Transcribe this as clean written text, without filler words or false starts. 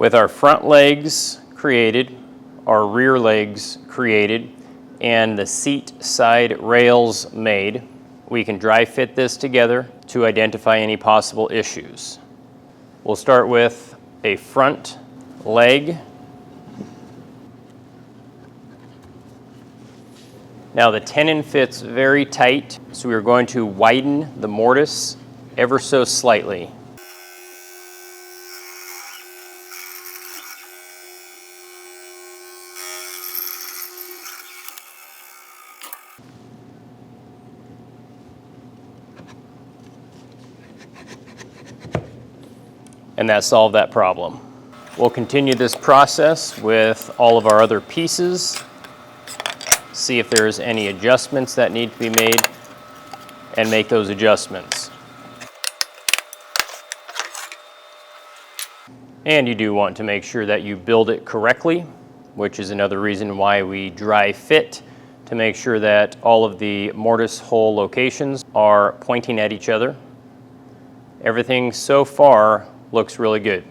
With our front legs created, our rear legs created, and the seat side rails made, we can dry fit this together to identify any possible issues. We'll start with a front leg. Now the tenon fits very tight, so we're going to widen the mortise ever so slightly. And that solved that problem. We'll continue this process with all of our other pieces, see if there's any adjustments that need to be made, and make those adjustments. And you do want to make sure that you build it correctly, which is another reason why we dry fit, to make sure that all of the mortise hole locations are pointing at each other. Everything so far looks really good.